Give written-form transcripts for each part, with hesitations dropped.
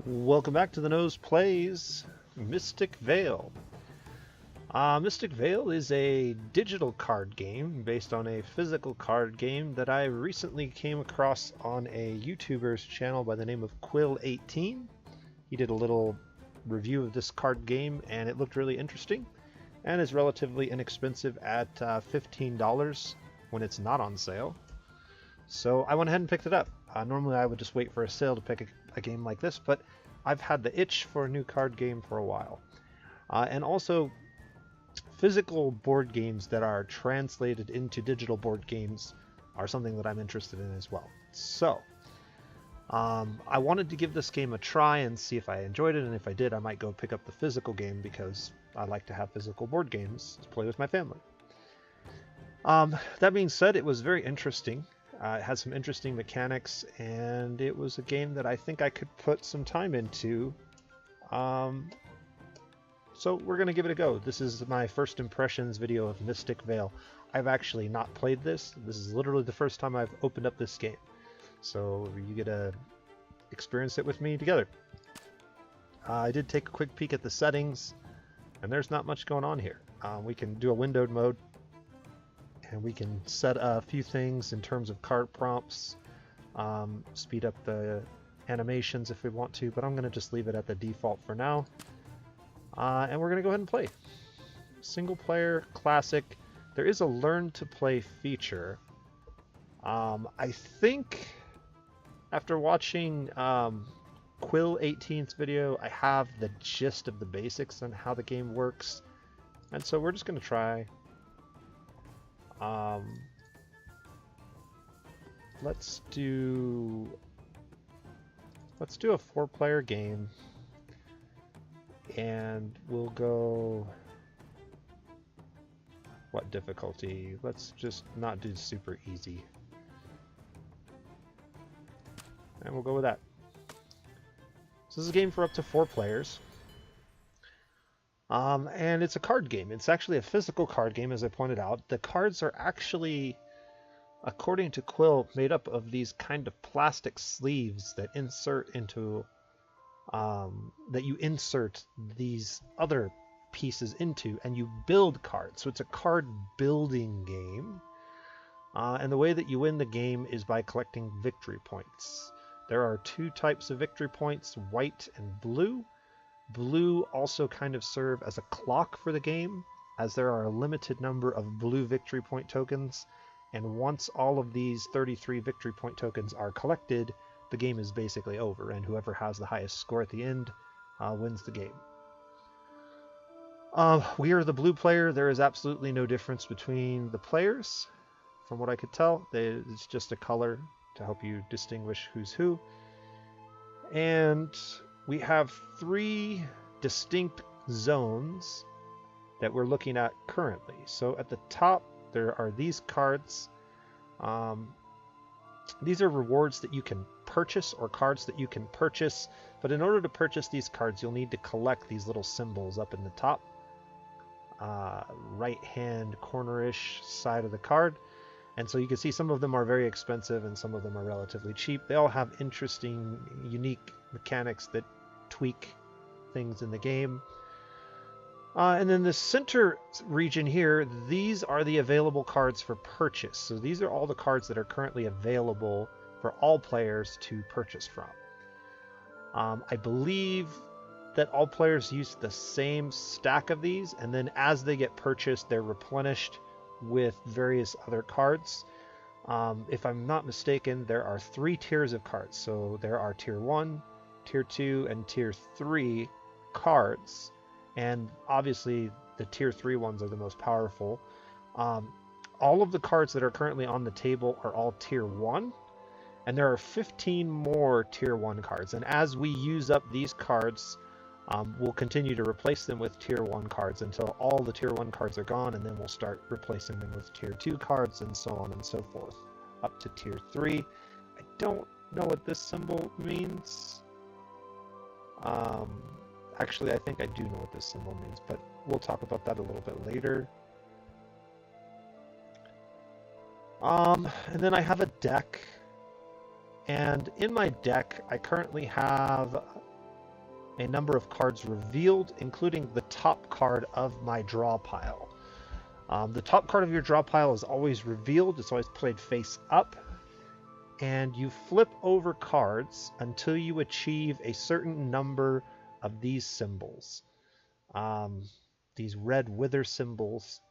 Welcome back to the Nose Plays Mystic Vale. Mystic Vale is a digital card game based on a physical card game that I recently came across on a YouTuber's channel by the name of Quill18. He did a little review of this card game and it looked really interesting and is relatively inexpensive at $15 when it's not on sale. So I went ahead and picked it up. Normally I would just wait for a sale to pick a game like this, but I've had the itch for a new card game for a while. And also, physical board games that are translated into digital board games are something that I'm interested in as well. So, I wanted to give this game a try and see if I enjoyed it, and if I did, I might go pick up the physical game because I like to have physical board games to play with my family. That being said, it was very interesting. It had some interesting mechanics, and it was a game that I think I could put some time into. So we're going to give it a go. This is my first impressions video of Mystic Vale. I've actually not played this. This is literally the first time I've opened up this game. So you get to experience it with me together. I did take a quick peek at the settings, and there's not much going on here. We can do a windowed mode. And we can set a few things in terms of card prompts, speed up the animations if we want to, but I'm going to just leave it at the default for now. And we're going to go ahead and play. Single player, classic. There is a learn to play feature. I think after watching Quill18's video, I have the gist of the basics on how the game works. And so we're just going to try. Let's do a 4-player game, and we'll go, what difficulty? Let's just not do super easy, and we'll go with that. So this is a game for up to 4 players. And it's a card game. It's actually a physical card game, as I pointed out. The cards are actually, according to Quill, made up of these kind of plastic sleeves that insert into, that you insert these other pieces into, and you build cards. So it's a card building game. And the way that you win the game is by collecting victory points. There are 2 types of victory points, white and blue. Blue also kind of serve as a clock for the game, as there are a limited number of blue victory point tokens, and once all of these 33 victory point tokens are collected, the game is basically over, and whoever has the highest score at the end wins the game. We are the blue player. There is absolutely no difference between the players, from what I could tell. It's just a color to help you distinguish who's who. And we have 3 distinct zones that we're looking at currently. So at the top, there are these cards. These are rewards that you can purchase, or cards that you can purchase. But in order to purchase these cards, you'll need to collect these little symbols up in the top right-hand corner-ish side of the card. And so you can see some of them are very expensive and some of them are relatively cheap. They all have interesting, unique mechanics that tweak things in the game. And then the center region here, these are the available cards for purchase. So these are all the cards that are currently available for all players to purchase from. I believe that all players use the same stack of these, and then as they get purchased, they're replenished with various other cards. If I'm not mistaken, there are 3 tiers of cards. So there are tier 1, tier 2, and tier 3 cards. And obviously the tier 3 ones are the most powerful. All of the cards that are currently on the table are all tier 1. And there are 15 more tier 1 cards. And as we use up these cards, we'll continue to replace them with tier 1 cards until all the tier 1 cards are gone, and then we'll start replacing them with tier 2 cards, and so on and so forth, up to tier 3. I don't know what this symbol means. Actually, I think I do know what this symbol means, but we'll talk about that a little bit later. And then I have a deck, and in my deck, I currently have a number of cards revealed, including the top card of my draw pile. The top card of your draw pile is always revealed. It's always played face up. And you flip over cards until you achieve a certain number of these symbols. These red wither symbols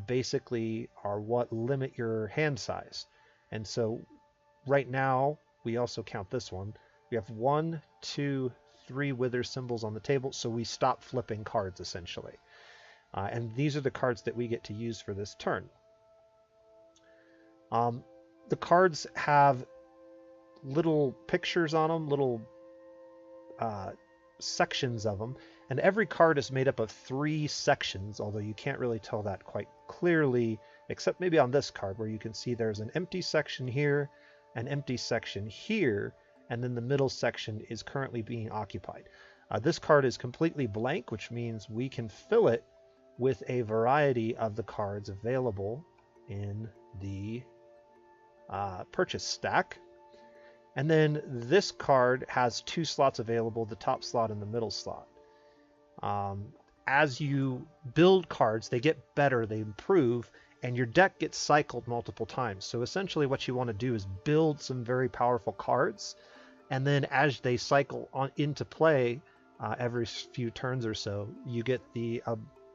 basically are what limit your hand size. And so right now, we also count this one. We have 1, 2, 3 wither symbols on the table, so we stop flipping cards essentially. And these are the cards that we get to use for this turn. The cards have little pictures on them, little sections of them, and every card is made up of 3 sections, although you can't really tell that quite clearly, except maybe on this card where you can see there's an empty section here, an empty section here, and then the middle section is currently being occupied. This card is completely blank, which means we can fill it with a variety of the cards available in the purchase stack. And then this card has 2 slots available, the top slot and the middle slot. As you build cards, they get better, they improve, and your deck gets cycled multiple times. So essentially what you want to do is build some very powerful cards, and then as they cycle into play every few turns or so, you get the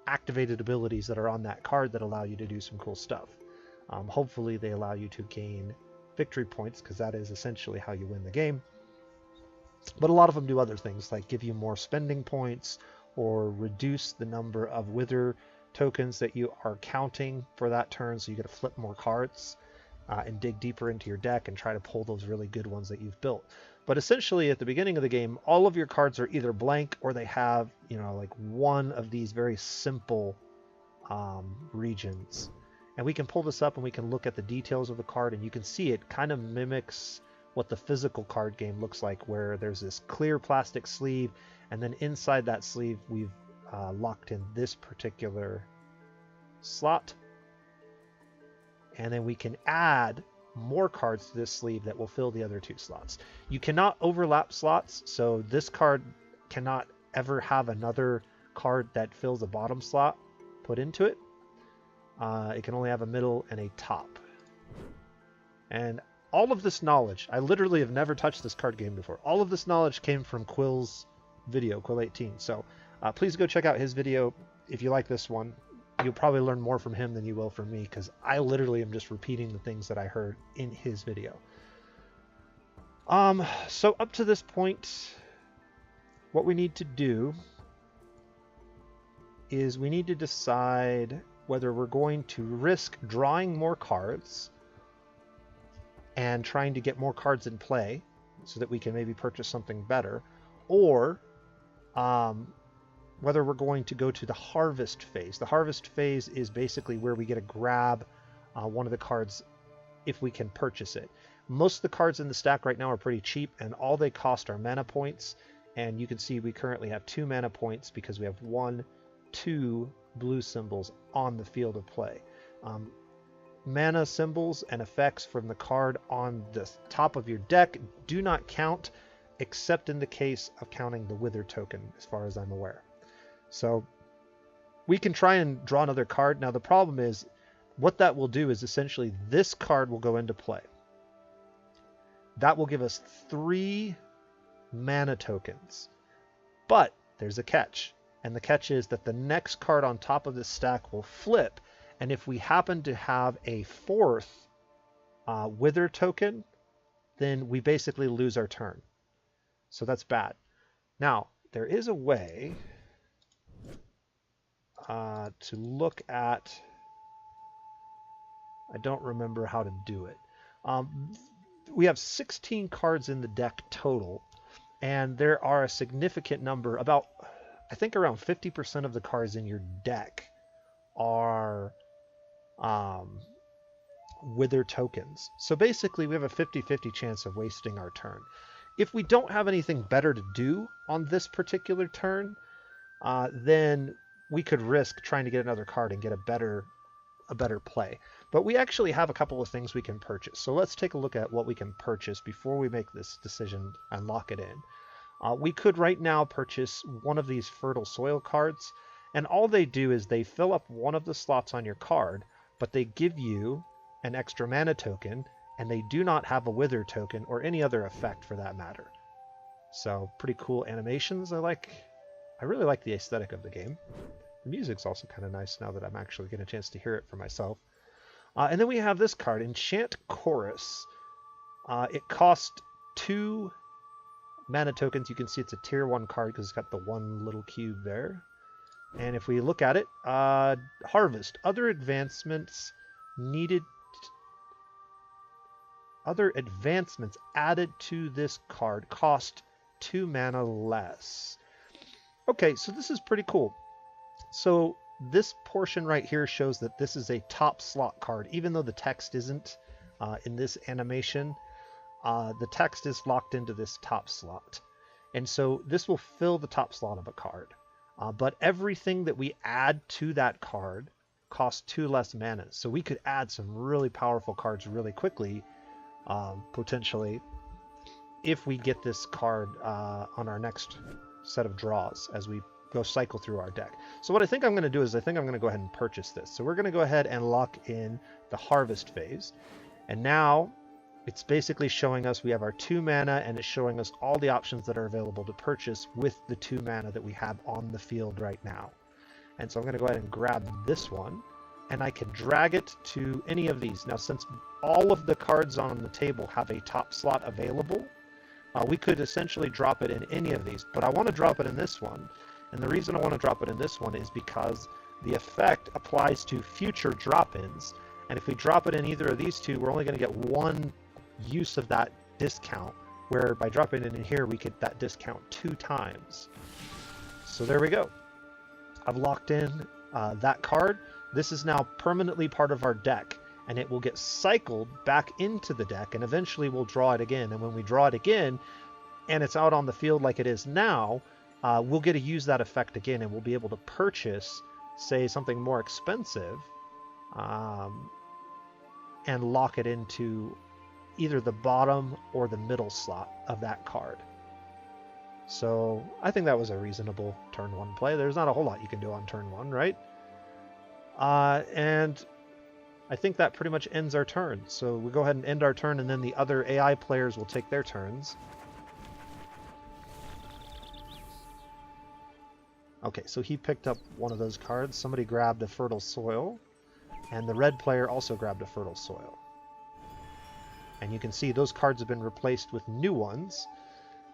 activated abilities that are on that card that allow you to do some cool stuff. Hopefully they allow you to gain victory points, because that is essentially how you win the game. But a lot of them do other things, like give you more spending points or reduce the number of wither tokens that you are counting for that turn, so you get to flip more cards and dig deeper into your deck and try to pull those really good ones that you've built. But essentially at the beginning of the game, all of your cards are either blank or they have, you know, like one of these very simple regions. And we can pull this up and we can look at the details of the card, and you can see it kind of mimics what the physical card game looks like, where there's this clear plastic sleeve, and then inside that sleeve we've locked in this particular slot. And then we can add more cards to this sleeve that will fill the other 2 slots. You cannot overlap slots, so this card cannot ever have another card that fills a bottom slot put into it. It can only have a middle and a top. And all of this knowledge, I literally have never touched this card game before. All of this knowledge came from Quill's video, Quill18. So please go check out his video if you like this one. You'll probably learn more from him than you will from me, because I literally am just repeating the things that I heard in his video. So up to this point, what we need to do is we need to decide whether we're going to risk drawing more cards and trying to get more cards in play so that we can maybe purchase something better, or whether we're going to go to the harvest phase. The harvest phase is basically where we get to grab one of the cards if we can purchase it. Most of the cards in the stack right now are pretty cheap, and all they cost are mana points. And you can see we currently have 2 mana points because we have 1, 2 blue symbols on the field of play. Mana symbols and effects from the card on the top of your deck do not count, except in the case of counting the wither token, as far as I'm aware. So we can try and draw another card. Now the problem is, what that will do is essentially this card will go into play. That will give us 3 mana tokens. But there's a catch. And the catch is that the next card on top of this stack will flip. And if we happen to have a 4th wither token, then we basically lose our turn. So that's bad. Now, there is a way to look at... I don't remember how to do it. We have 16 cards in the deck total, and there are a significant number, about, I think around 50% of the cards in your deck are wither tokens. So basically we have a 50-50 chance of wasting our turn. If we don't have anything better to do on this particular turn, then we could risk trying to get another card and get a better play. But we actually have a couple of things we can purchase. So let's take a look at what we can purchase before we make this decision and lock it in. We could right now purchase one of these fertile soil cards, and all they do is they fill up one of the slots on your card, but they give you an extra mana token, and they do not have a wither token or any other effect for that matter. So pretty cool animations. I really like the aesthetic of the game. The music's also kind of nice now that I'm actually getting a chance to hear it for myself. And then we have this card, Enchant Chorus. It costs 2 mana tokens. You can see it's a tier 1 card because it's got the one little cube there. And if we look at it, Harvest. Other advancements added to this card cost 2 mana less. Okay, so this is pretty cool. So this portion right here shows that this is a top slot card, even though the text isn't in this animation. The text is locked into this top slot. And so this will fill the top slot of a card. But everything that we add to that card costs 2 less mana. So we could add some really powerful cards really quickly, potentially, if we get this card on our next set of draws as we go cycle through our deck. So what I think I'm going to do is I think I'm going to go ahead and purchase this. So we're going to go ahead and lock in the harvest phase. And now it's basically showing us we have our 2 mana, and it's showing us all the options that are available to purchase with the 2 mana that we have on the field right now. And so I'm going to go ahead and grab this one, and I can drag it to any of these. Now, since all of the cards on the table have a top slot available, we could essentially drop it in any of these, but I want to drop it in this one. And the reason I want to drop it in this one is because the effect applies to future drop-ins. And if we drop it in either of these two, we're only going to get one use of that discount, where by dropping it in here, we get that discount 2 times. So there we go. I've locked in that card. This is now permanently part of our deck, and it will get cycled back into the deck, and eventually we'll draw it again. And when we draw it again, and it's out on the field like it is now, we'll get to use that effect again, and we'll be able to purchase, say, something more expensive, and lock it into either the bottom or the middle slot of that card. So I think that was a reasonable turn 1 play. There's not a whole lot you can do on turn 1, right? And I think that pretty much ends our turn. So we go ahead and end our turn, and then the other AI players will take their turns. Okay, so he picked up one of those cards. Somebody grabbed a fertile soil, and the red player also grabbed a fertile soil. And you can see those cards have been replaced with new ones,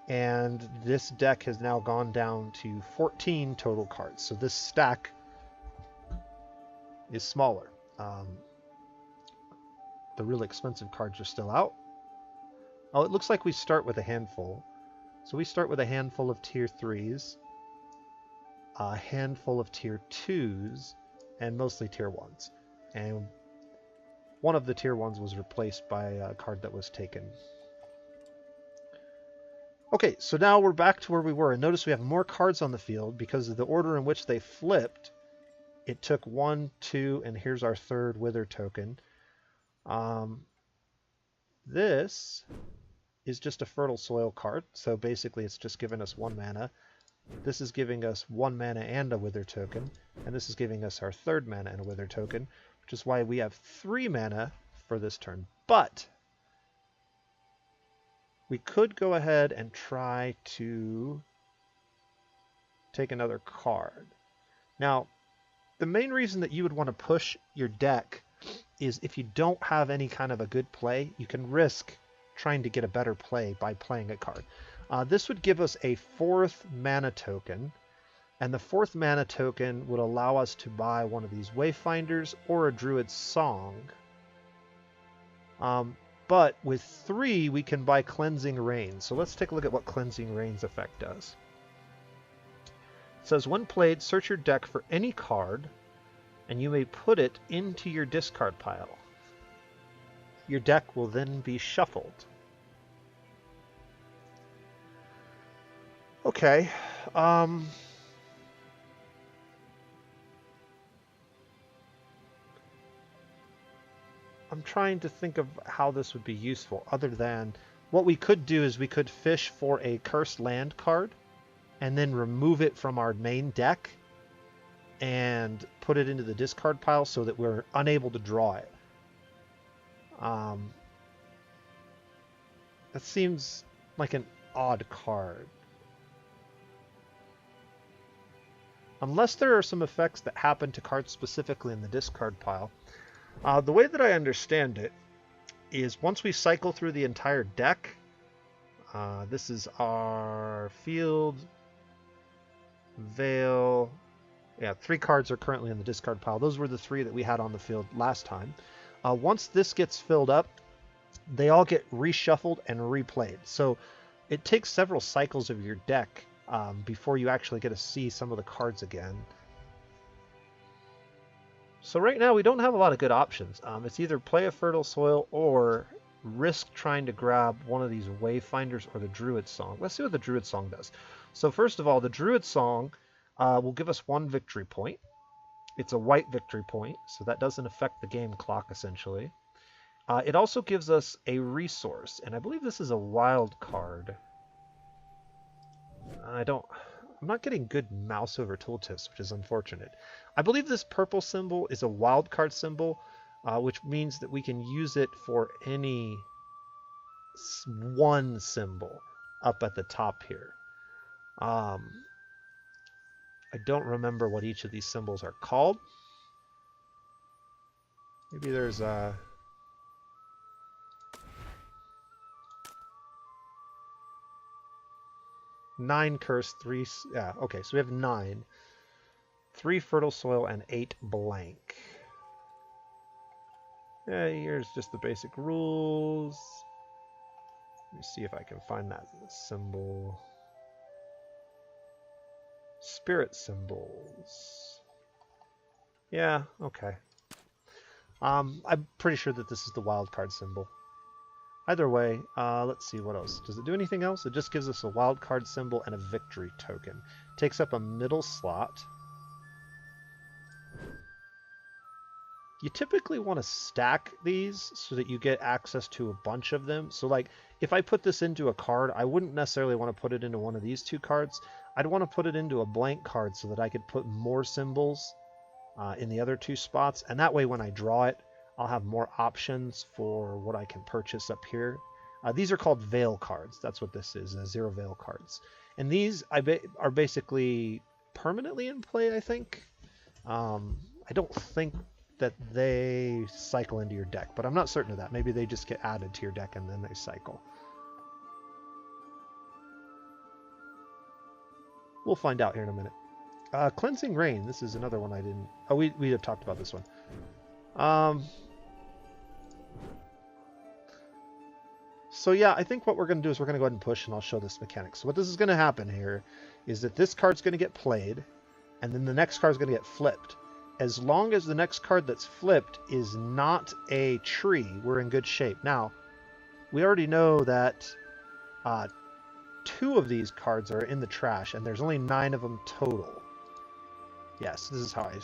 and this deck has now gone down to 14 total cards. So this stack is smaller. The really expensive cards are still out. Oh, it looks like we start with a handful. So we start with a handful of tier 3s, a handful of tier 2s, and mostly tier 1s. And one of the tier 1s was replaced by a card that was taken. Okay, so now we're back to where we were. And notice we have more cards on the field because of the order in which they flipped. It took 1, 2, and here's our 3rd wither token. This is just a fertile soil card, so basically it's just giving us 1 mana. This is giving us 1 mana and a wither token, and this is giving us our 3rd mana and a wither token, which is why we have 3 mana for this turn. But we could go ahead and try to take another card. Now, the main reason that you would want to push your deck is if you don't have any kind of a good play, you can risk trying to get a better play by playing a card. This would give us a 4th mana token, and the 4th mana token would allow us to buy one of these Wayfinders or a Druid's Song. But with 3, we can buy Cleansing Rain. So let's take a look at what Cleansing Rain's effect does. It says, when played, search your deck for any card, and you may put it into your discard pile. Your deck will then be shuffled. Okay. I'm trying to think of how this would be useful, other than what we could do is we could fish for a cursed land card and then remove it from our main deck and put it into the discard pile so that we're unable to draw it. That seems like an odd card. Unless there are some effects that happen to cards specifically in the discard pile. The way that I understand it is once we cycle through the entire deck, this is our field, Vale. Yeah, 3 cards are currently in the discard pile. Those were the 3 that we had on the field last time. Once this gets filled up, they all get reshuffled and replayed. So it takes several cycles of your deck before you actually get to see some of the cards again. So right now we don't have a lot of good options. It's either play a Fertile Soil or risk trying to grab one of these Wayfinders or the Druid Song. Let's see what the Druid Song does. So first of all, the Druid Song will give us 1 victory point. It's a white victory point, so that doesn't affect the game clock essentially. It also gives us a resource, and I believe this is a wild card. I'm not getting good mouse over tooltips, which is unfortunate. I believe this purple symbol is a wild card symbol, which means that we can use it for any one symbol up at the top here. I don't remember what each of these symbols are called. Maybe there's a... 9 curse, 3... Yeah, okay, so we have 9. 3 fertile soil and 8 blank. Yeah, here's just the basic rules. Let me see if I can find that symbol. Spirit symbols. Yeah, okay. I'm pretty sure that this is the wild card symbol. Either way, let's see what else. Does it do anything else? It just gives us a wild card symbol and a victory token. Takes up a middle slot. You typically want to stack these so that you get access to a bunch of them. So like, if I put this into a card, I wouldn't necessarily want to put it into one of these 2 cards. I'd want to put it into a blank card so that I could put more symbols in the other 2 spots. And that way when I draw it, I'll have more options for what I can purchase up here. These are called Vale cards. That's what this is, 0 Vale cards. And these are basically permanently in play, I think. I don't think that they cycle into your deck, but I'm not certain of that. Maybe they just get added to your deck and then they cycle. We'll find out here in a minute. Cleansing Rain. This is another one I didn't... Oh, we have talked about this one. So yeah, I think what we're going to do is we're going to go ahead and push, and I'll show this mechanic. So what this is going to happen here is that this card's going to get played, and then the next card's going to get flipped. As long as the next card that's flipped is not a tree, we're in good shape. Now, we already know that 2 of these cards are in the trash, and there's only 9 of them total. Yes, this is how I...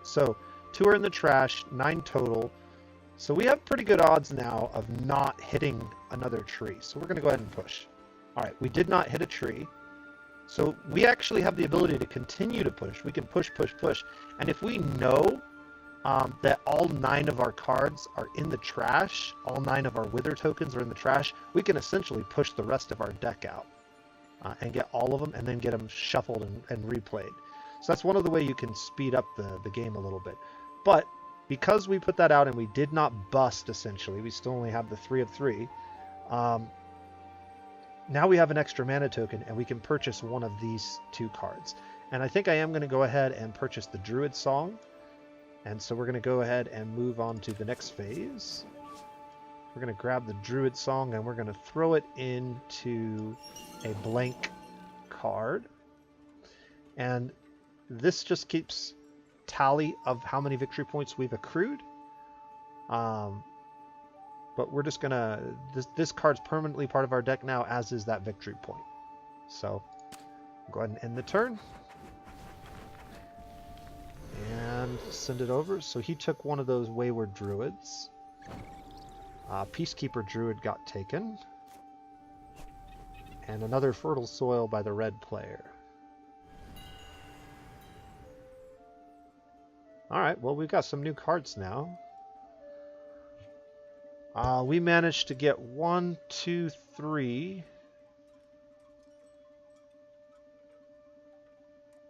So, 2 are in the trash, 9 total. So we have pretty good odds now of not hitting another tree. So we're going to go ahead and push. All right, we did not hit a tree. So we actually have the ability to continue to push. We can push, push, push. And if we know that all 9 of our cards are in the trash, all 9 of our Wither tokens are in the trash, we can essentially push the rest of our deck out and get all of them and then get them shuffled and replayed. So that's one of the way you can speed up the game a little bit. But because we put that out and we did not bust, essentially, we still only have the 3 of 3, now we have an extra mana token and we can purchase one of these 2 cards. And I think I am going to go ahead and purchase the Druid Song. And so we're going to go ahead and move on to the next phase. We're going to grab the Druid Song and we're going to throw it into a blank card. And this just keeps tally of how many victory points we've accrued. But we're just gonna... This card's permanently part of our deck now, as is that victory point. So, go ahead and end the turn. And send it over. So he took one of those Wayward Druids. Peacekeeper Druid got taken. And another fertile soil by the red player. Alright, well, we've got some new cards now. We managed to get 1, 2, 3.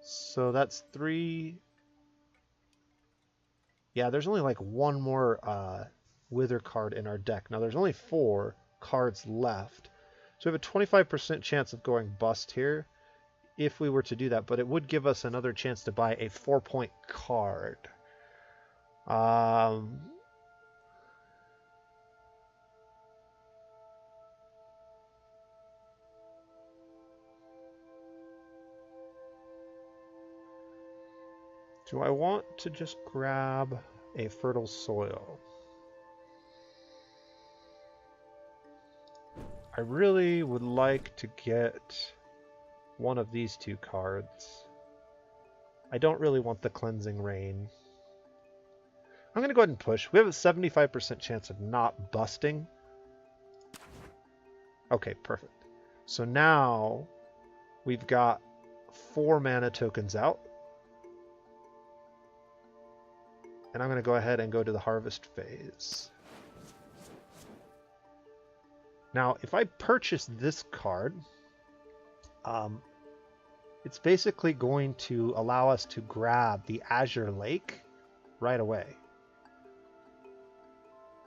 So that's 3. Yeah, there's only like one more Wither card in our deck. Now there's only 4 cards left. So we have a 25% chance of going bust here if we were to do that, but it would give us another chance to buy a 4-point card. Do I want to just grab a fertile soil? I really would like to get one of these 2 cards. I don't really want the Cleansing Rain. I'm going to go ahead and push. We have a 75% chance of not busting. Okay, perfect. So now we've got 4 mana tokens out. And I'm going to go ahead and go to the harvest phase. Now, if I purchase this card, it's basically going to allow us to grab the Azure Lake right away.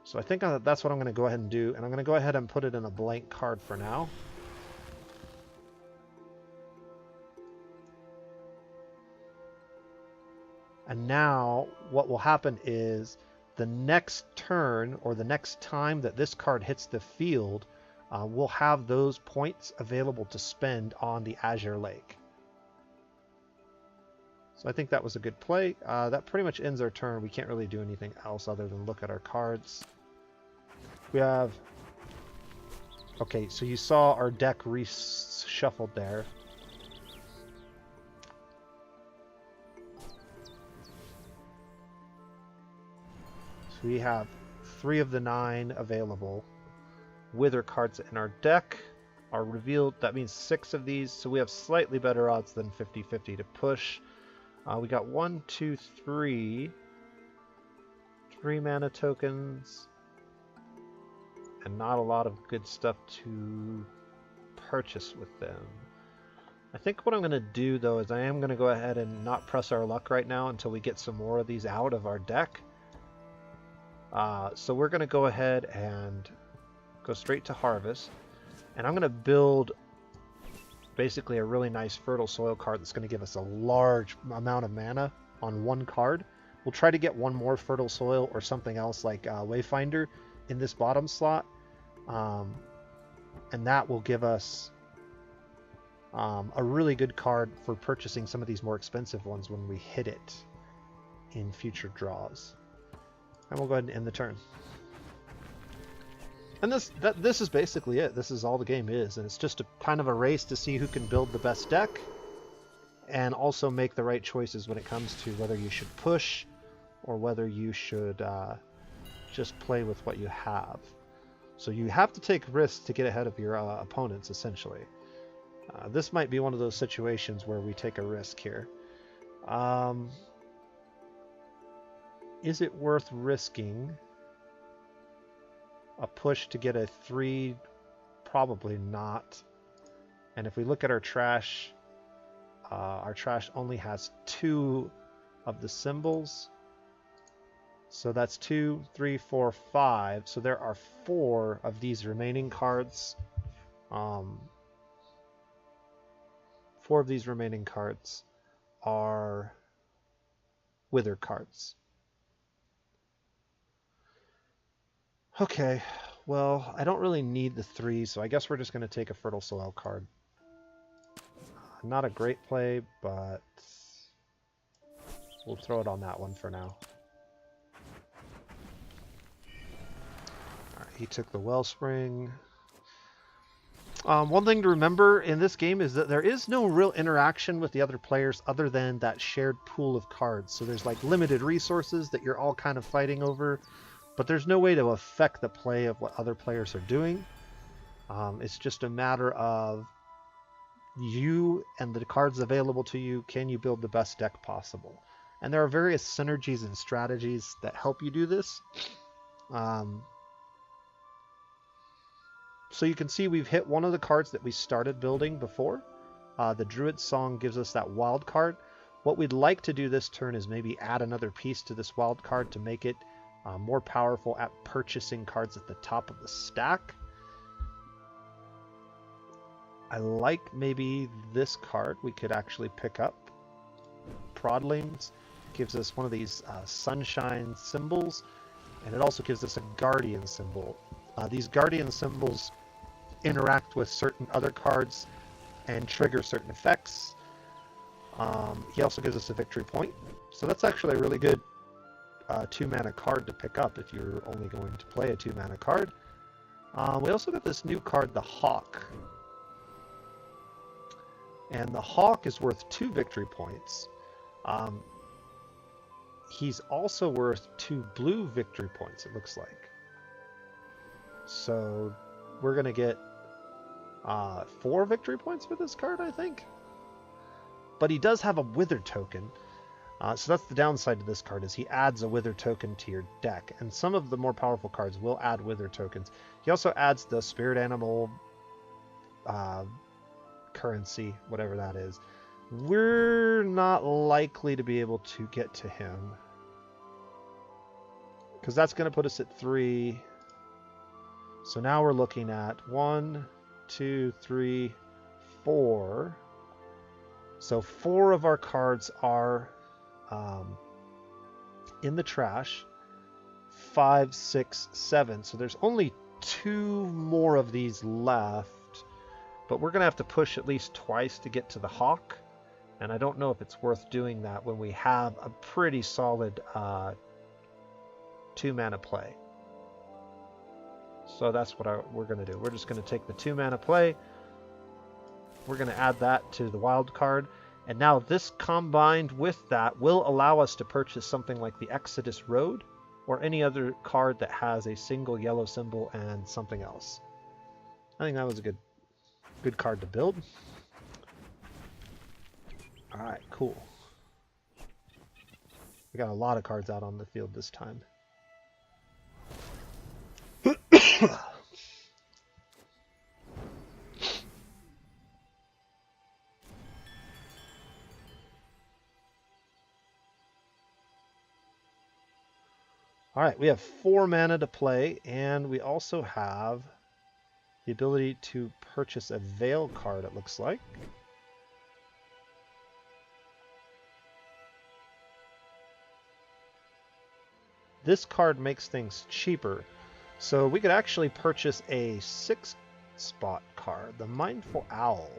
So I think that's what I'm going to go ahead and do. And I'm going to go ahead and put it in a blank card for now. And now what will happen is the next turn or the next time that this card hits the field, we'll have those points available to spend on the Azure Lake. So I think that was a good play. That pretty much ends our turn. We can't really do anything else other than look at our cards. We have... Okay, so you saw our deck reshuffled there. So we have 3 of the 9 available. Wither cards in our deck are revealed. That means 6 of these, so we have slightly better odds than 50-50 to push. We got 1, 2, 3 mana tokens, and not a lot of good stuff to purchase with them. I think what I'm going to do, though, is I am going to go ahead and not press our luck right now until we get some more of these out of our deck. So we're going to go ahead and go straight to harvest, and I'm going to build basically a really nice fertile soil card that's going to give us a large amount of mana on one card. We'll try to get one more fertile soil or something else like Wayfinder in this bottom slot, and that will give us a really good card for purchasing some of these more expensive ones when we hit it in future draws. And we'll go ahead and end the turn. And this is basically it. This is all the game is, and it's just a kind of a race to see who can build the best deck and also make the right choices when it comes to whether you should push or whether you should just play with what you have. So you have to take risks to get ahead of your opponents, essentially. This might be one of those situations where we take a risk here. Is it worth risking a push to get a 3? Probably not. And if we look at our trash only has 2 of the symbols. So that's 2, 3, 4, 5. So there are 4 of these remaining cards. 4 of these remaining cards are Wither cards. Okay, well, I don't really need the 3, so I guess we're just going to take a Fertile Soil card. Not a great play, but we'll throw it on that one for now. Alright, he took the Wellspring. One thing to remember in this game is that there is no real interaction with the other players other than that shared pool of cards. So there's like limited resources that you're all kind of fighting over. But there's no way to affect the play of what other players are doing. It's just a matter of you and the cards available to you, can you build the best deck possible? And there are various synergies and strategies that help you do this. So you can see we've hit one of the cards that we started building before. The Druid Song gives us that wild card. What we'd like to do this turn is maybe add another piece to this wild card to make it more powerful at purchasing cards at the top of the stack. I like maybe this card we could actually pick up. Prodlings gives us one of these sunshine symbols, and it also gives us a guardian symbol. These guardian symbols interact with certain other cards and trigger certain effects. He also gives us a victory point. So that's actually a really good 2-mana card to pick up if you're only going to play a 2-mana card. We also got this new card, the Hawk. And the Hawk is worth 2 victory points. He's also worth 2 blue victory points, it looks like. So we're going to get 4 victory points for this card, I think. But he does have a Wither token. So that's the downside to this card, is he adds a Wither token to your deck. And some of the more powerful cards will add Wither tokens. He also adds the Spirit Animal currency, whatever that is. We're not likely to be able to get to him, because that's going to put us at 3. So now we're looking at 1, 2, 3, 4. So 4 of our cards are in the trash. 5, 6, 7. So there's only 2 more of these left. But we're going to have to push at least twice to get to the Hawk. And I don't know if it's worth doing that when we have a pretty solid 2-mana play. So that's what we're going to do. We're just going to take the 2-mana play. We're going to add that to the wild card. And now this combined with that will allow us to purchase something like the Exodus Road or any other card that has a single yellow symbol and something else. I think that was a good card to build. Alright, cool. We got a lot of cards out on the field this time. Alright, we have 4 mana to play, and we also have the ability to purchase a Veil card, it looks like. This card makes things cheaper, so we could actually purchase a 6-spot card, the Mindful Owl,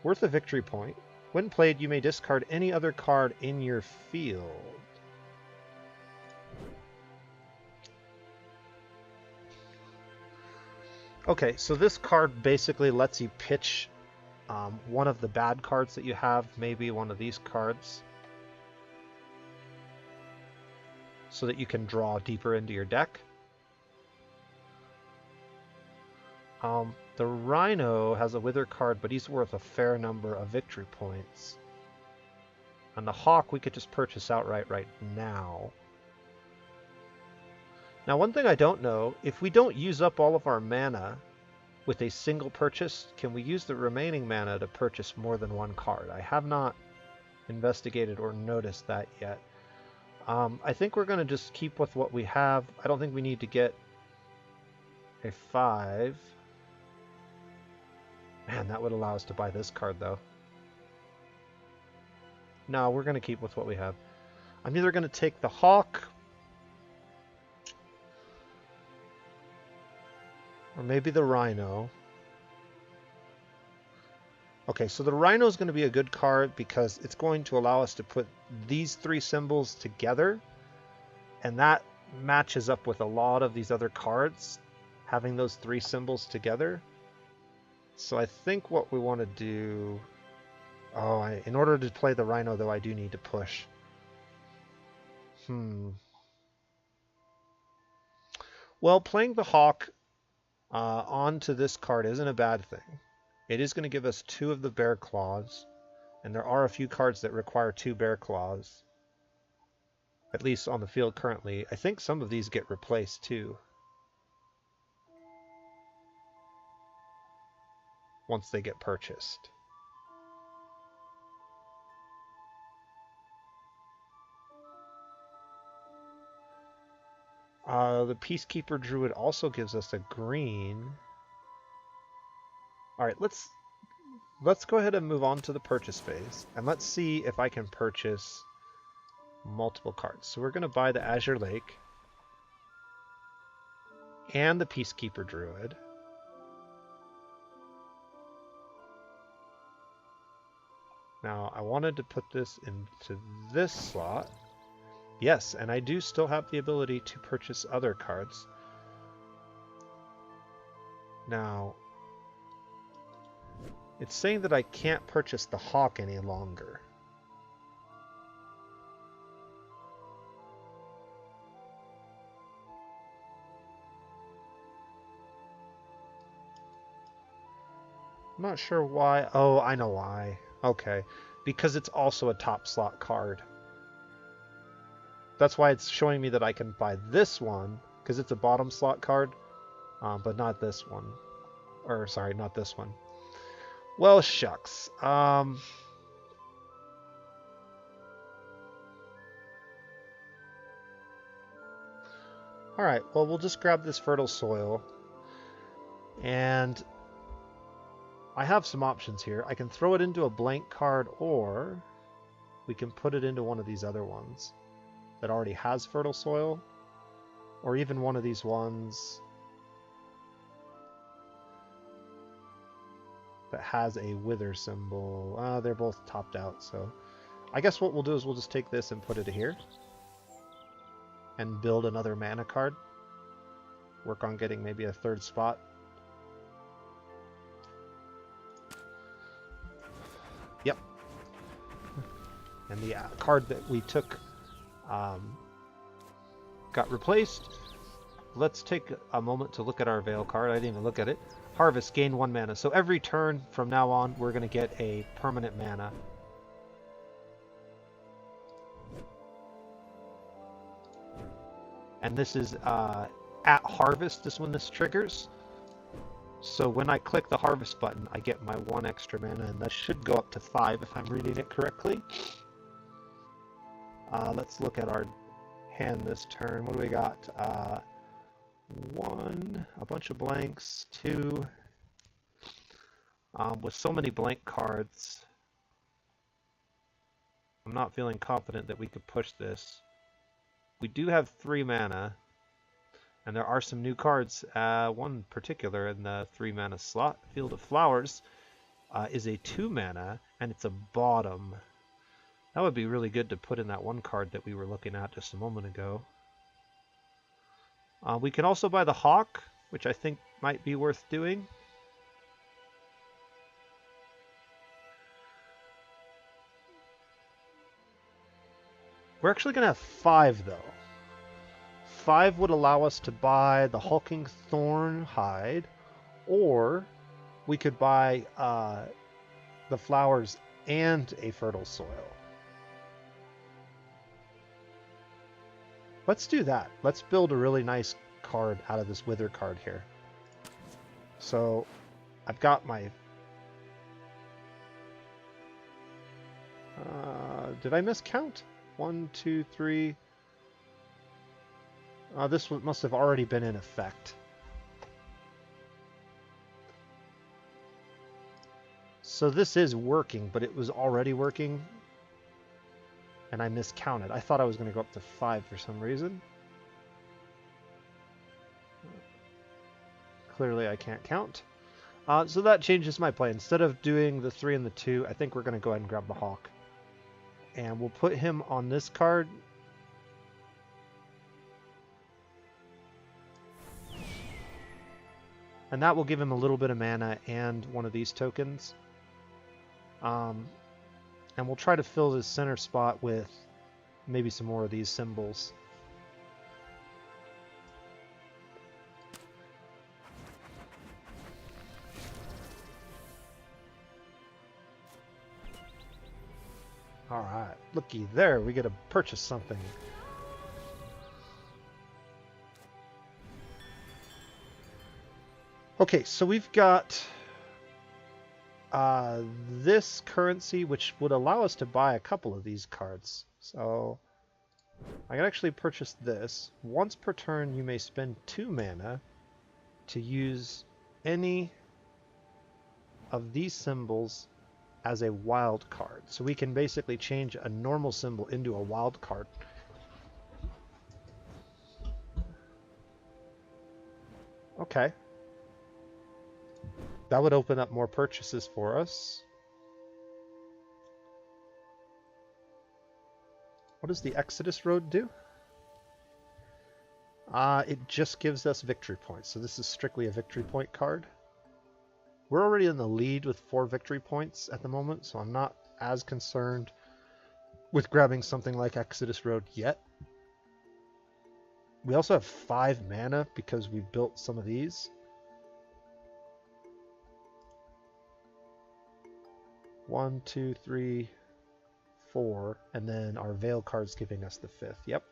worth a victory point. When played, you may discard any other card in your field. Okay, so this card basically lets you pitch one of the bad cards that you have, maybe one of these cards, so that you can draw deeper into your deck. The Rhino has a Wither card, but he's worth a fair number of victory points. And the Hawk we could just purchase outright right now. Now, one thing I don't know, if we don't use up all of our mana with a single purchase, can we use the remaining mana to purchase more than one card? I have not investigated or noticed that yet. I think we're going to just keep with what we have. I don't think we need to get a 5. Man, that would allow us to buy this card, though. No, we're going to keep with what we have. I'm either going to take the Hawk, or maybe the Rhino. Okay, so the Rhino is going to be a good card because it's going to allow us to put these 3 symbols together, and that matches up with a lot of these other cards, having those 3 symbols together. So I think what we want to do... in order to play the Rhino, though, I do need to push. Well, playing the Hawk onto this card isn't a bad thing. It is going to give us 2 of the bear claws, and there are a few cards that require 2 bear claws, at least on the field currently. I think some of these get replaced too once they get purchased. The Peacekeeper Druid also gives us a green. All right, let's go ahead and move on to the purchase phase, and let's see if I can purchase multiple cards. So we're going to buy the Azure Lake and the Peacekeeper Druid. Now, I wanted to put this into this slot. Yes, and I do still have the ability to purchase other cards. Now, it's saying that I can't purchase the Hawk any longer. I'm not sure why. Oh, I know why. Okay. Because it's also a top slot card. That's why it's showing me that I can buy this one, because it's a bottom slot card, but not this one. Or, sorry, not this one. Well, shucks. Alright, well, we'll just grab this fertile soil. And I have some options here. I can throw it into a blank card, or we can put it into one of these other ones that already has fertile soil, or even one of these ones that has a wither symbol. They're both topped out, so I guess what we'll do is we'll just take this and put it here and build another mana card. Work on getting maybe a 3rd spot. Yep. And the card that we took got replaced. Let's take a moment to look at our Vale card. I didn't even look at it. Harvest, gain 1 mana. So every turn from now on, we're going to get a permanent mana. And this is at harvest is when this triggers. So when I click the harvest button, I get my 1 extra mana, and that should go up to 5 if I'm reading it correctly. Let's look at our hand this turn. What do we got? 1, a bunch of blanks, 2. With so many blank cards, I'm not feeling confident that we could push this. We do have 3 mana, and there are some new cards. One particular in the 3 mana slot, Field of Flowers, is a 2 mana, and it's a bottom. That would be really good to put in that one card that we were looking at just a moment ago. We can also buy the Hawk, which I think might be worth doing. We're actually going to have 5, though. 5 would allow us to buy the Hulking Thorn Hide, or we could buy the flowers and a fertile soil. Let's do that. Let's build a really nice card out of this Wither card here. So I've got my... did I miscount? 1, 2, 3... this must have already been in effect. So this is working, but it was already working. And I miscounted. I thought I was going to go up to 5 for some reason. Clearly I can't count. So that changes my play. Instead of doing the 3 and the 2, I think we're going to go ahead and grab the Hawk. And we'll put him on this card. And that will give him a little bit of mana and one of these tokens. And we'll try to fill this center spot with maybe some more of these symbols. Alright, looky there, we get to purchase something. Okay, so we've got this currency, which would allow us to buy a couple of these cards. So I can actually purchase this. Once per turn, you may spend 2 mana to use any of these symbols as a wild card. So we can basically change a normal symbol into a wild card. Okay. That would open up more purchases for us. What does the Exodus Road do? It just gives us victory points. So this is strictly a victory point card. We're already in the lead with 4 victory points at the moment, so I'm not as concerned with grabbing something like Exodus Road yet. We also have 5 mana because we built some of these. One, two, three, 4, and then our Veil card's giving us the 5th. Yep.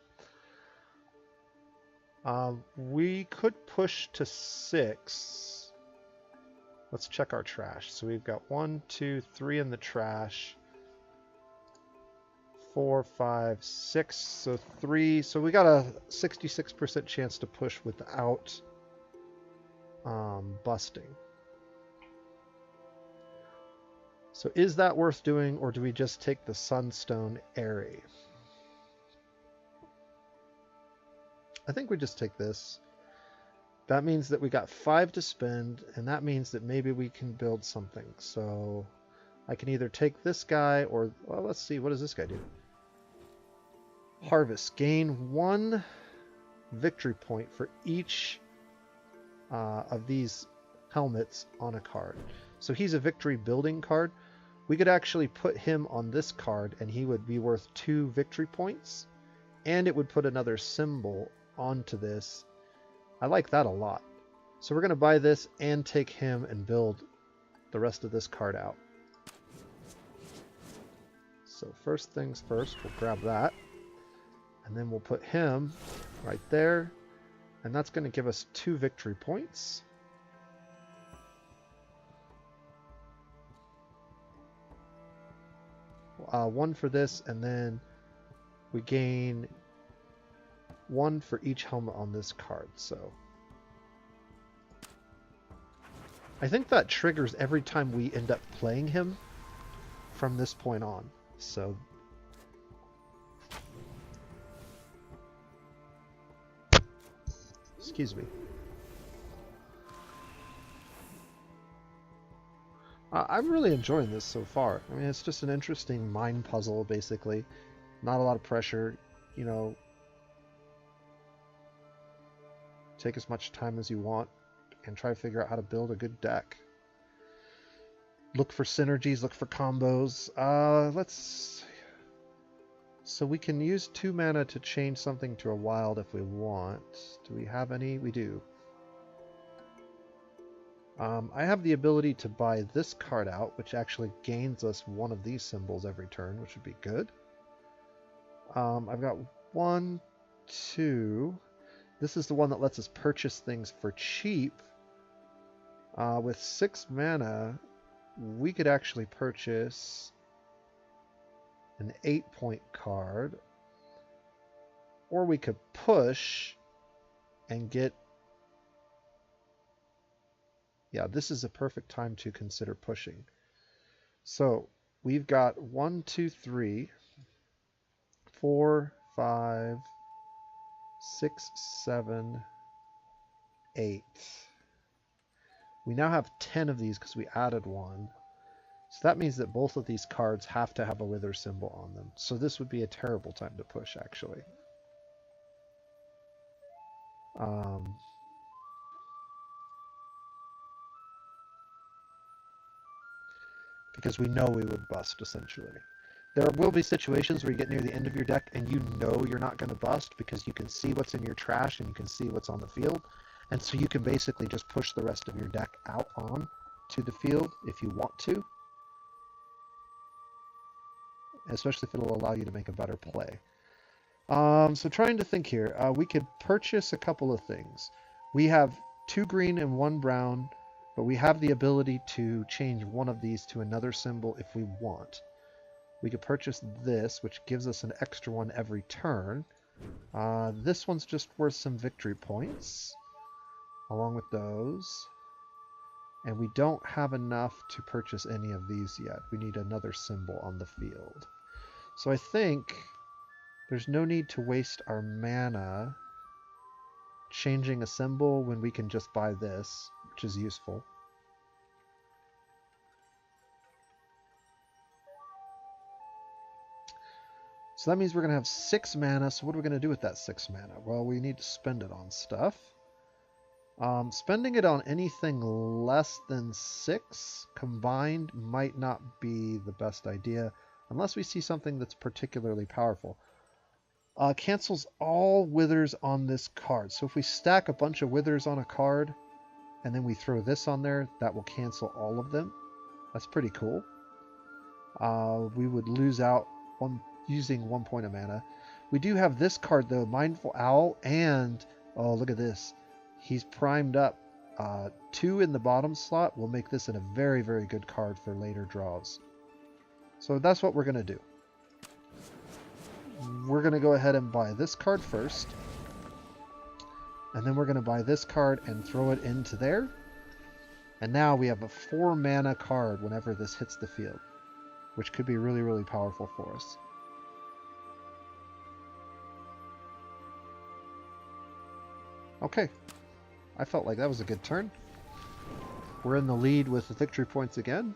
We could push to 6. Let's check our trash. So we've got 1, 2, 3 in the trash. 4, 5, 6. So 3. So we got a 66% chance to push without busting. So is that worth doing, or do we just take the Sunstone Airy? I think we just take this. That means that we got 5 to spend, and that means that maybe we can build something. So I can either take this guy or, well, let's see, what does this guy do? Harvest. Gain 1 victory point for each of these helmets on a card. So he's a victory building card. We could actually put him on this card and he would be worth 2 victory points, and it would put another symbol onto this. I like that a lot. So we're going to buy this and take him and build the rest of this card out. So first things first, we'll grab that. And then we'll put him right there. And that's going to give us 2 victory points. One for this, and then we gain 1 for each helmet on this card. So I think that triggers every time we end up playing him from this point on. So excuse me. I'm really enjoying this so far. I mean, it's just an interesting mind puzzle, basically. Not a lot of pressure, you know. Take as much time as you want and try to figure out how to build a good deck. Look for synergies, look for combos. So we can use 2 mana to change something to a wild if we want. Do we have any? We do. I have the ability to buy this card out, which actually gains us 1 of these symbols every turn, which would be good. I've got 1, 2. This is the one that lets us purchase things for cheap. With 6 mana, we could actually purchase an 8-point card. Or we could push and get... Yeah, this is a perfect time to consider pushing. So we've got 1, 2, 3, 4, 5, 6, 7, 8. We now have 10 of these because we added 1. So that means that both of these cards have to have a wither symbol on them. So this would be a terrible time to push, actually. Because we know we would bust, essentially. There will be situations where you get near the end of your deck and you know you're not going to bust because you can see what's in your trash and you can see what's on the field. And so you can basically just push the rest of your deck out on to the field if you want to. especially if it'll allow you to make a better play. So trying to think here, we could purchase a couple of things. We have 2 green and 1 brown, but we have the ability to change one of these to another symbol if we want. We could purchase this, which gives us an extra one every turn. This one's just worth some victory points, along with those. And we don't have enough to purchase any of these yet. We need another symbol on the field. So I think there's no need to waste our mana changing a symbol when we can just buy this, which is useful. So that means we're going to have 6 mana. So what are we going to do with that 6 mana? Well, we need to spend it on stuff. Spending it on anything less than 6 combined might not be the best idea, unless we see something that's particularly powerful. Cancels all withers on this card. So if we stack a bunch of withers on a card, and then we throw this on there, that will cancel all of them. That's pretty cool. We would lose out using 1 point of mana. We do have this card though, Mindful Owl, and oh, look at this. He's primed up 2 in the bottom slot. Will make this a very, very good card for later draws. So that's what we're going to do. We're going to go ahead and buy this card first. And then we're going to buy this card and throw it into there. And now we have a 4 mana card whenever this hits the field, which could be really, really powerful for us. Okay. I felt like that was a good turn. We're in the lead with the victory points again.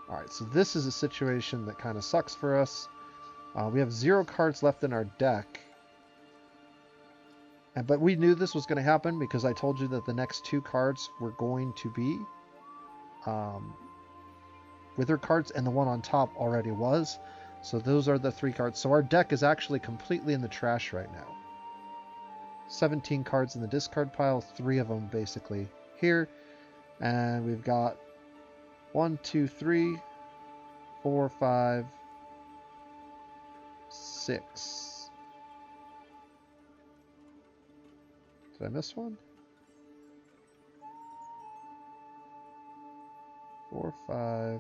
Alright, so this is a situation that kind of sucks for us. We have 0 cards left in our deck. But we knew this was going to happen because I told you that the next 2 cards were going to be Wither cards, and the one on top already was. So those are the 3 cards. So our deck is actually completely in the trash right now. 17 cards in the discard pile, 3 of them basically here. And we've got 1, 2, 3, 4, 5, 6. Did I miss one? 4, 5.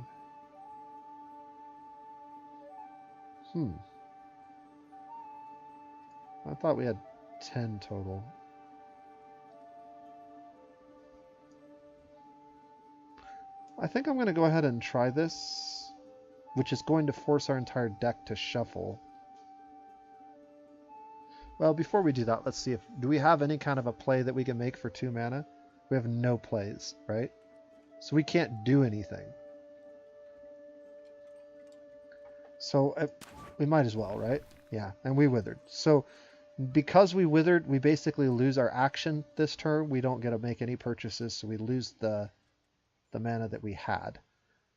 I thought we had 10 total. I think I'm going to go ahead and try this, which is going to force our entire deck to shuffle. Well, before we do that, let's see do we have any kind of a play that we can make for 2 mana? We have no plays, right? So we can't do anything. So we might as well, right? Yeah, and we withered. So because we withered, we basically lose our action this turn. We don't get to make any purchases, so we lose the mana that we had.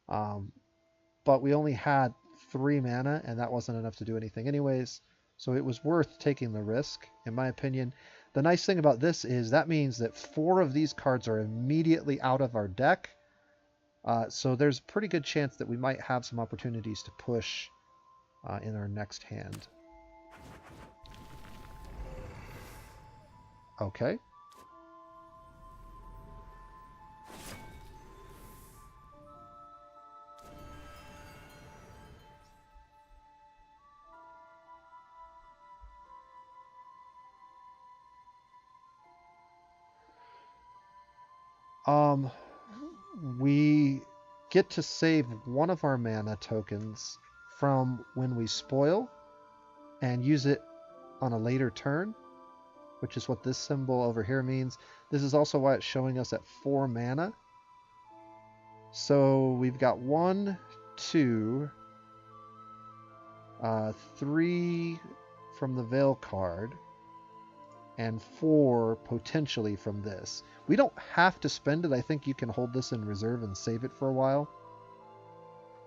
But we only had 3 mana, and that wasn't enough to do anything anyways. So it was worth taking the risk, in my opinion. The nice thing about this is that means that 4 of these cards are immediately out of our deck. So there's a pretty good chance that we might have some opportunities to push in our next hand. Okay. We get to save one of our mana tokens from when we spoil and use it on a later turn, which is what this symbol over here means. This is also why it's showing us at 4 mana. So we've got 1, 2, 3 from the Vale card, and 4 potentially from this. We don't have to spend it. I think you can hold this in reserve and save it for a while.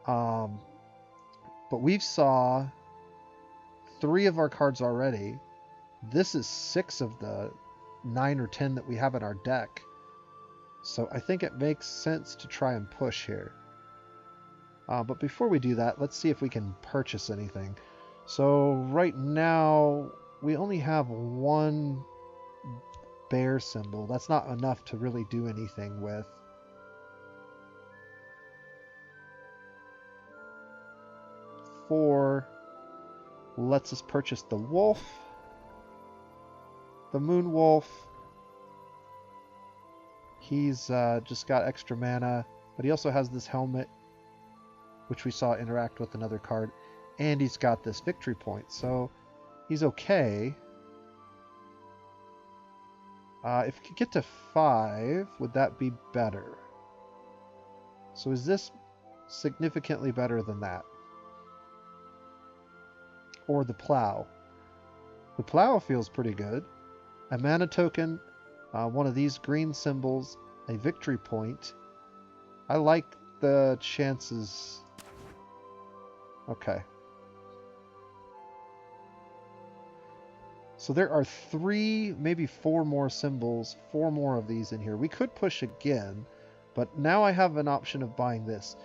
But we've saw 3 of our cards already. this is 6 of the 9 or 10 that we have in our deck. So I think it makes sense to try and push here. But before we do that, let's see if we can purchase anything. So right now, we only have 1 bear symbol. That's not enough to really do anything with. Four lets us purchase the wolf, the moon wolf. He's just got extra mana, but he also has this helmet, which we saw interact with another card, and he's got this victory point, so he's okay. If we could get to 5, would that be better? So is this significantly better than that? Or the plow? The plow feels pretty good. A mana token, one of these green symbols, a victory point. I like the chances. Okay. So there are 3, maybe 4 more symbols, 4 more of these in here. We could push again, but now I have an option of buying this.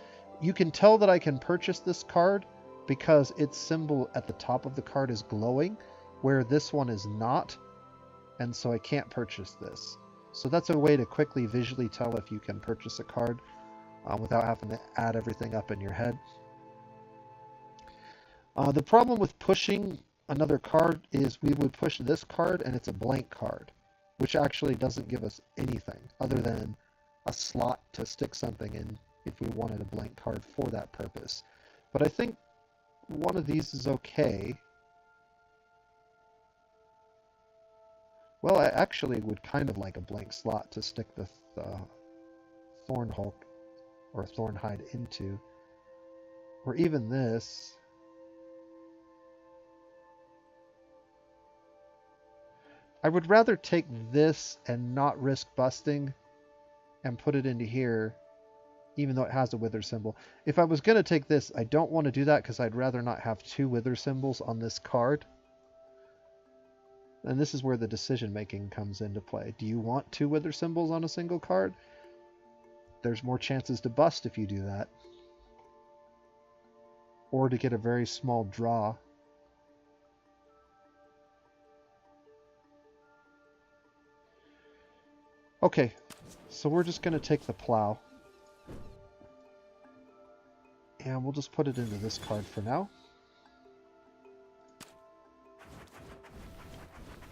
You can tell that I can purchase this card because its symbol at the top of the card is glowing, where this one is not, and so I can't purchase this. So that's a way to quickly visually tell if you can purchase a card without having to add everything up in your head. The problem with pushing another card is we would push this card and it's a blank card, which actually doesn't give us anything other than a slot to stick something in if we wanted a blank card for that purpose. But I think one of these is okay. Well, I actually would kind of like a blank slot to stick the Thorn Hulk or Thornhide into. Or even this. I would rather take this and not risk busting and put it into here, even though it has a wither symbol. If I was going to take this, I don't want to do that because I'd rather not have 2 wither symbols on this card. And this is where the decision making comes into play. Do you want 2 wither symbols on a single card? There's more chances to bust if you do that. Or to get a very small draw. Okay, so we're just going to take the plow. And we'll just put it into this card for now.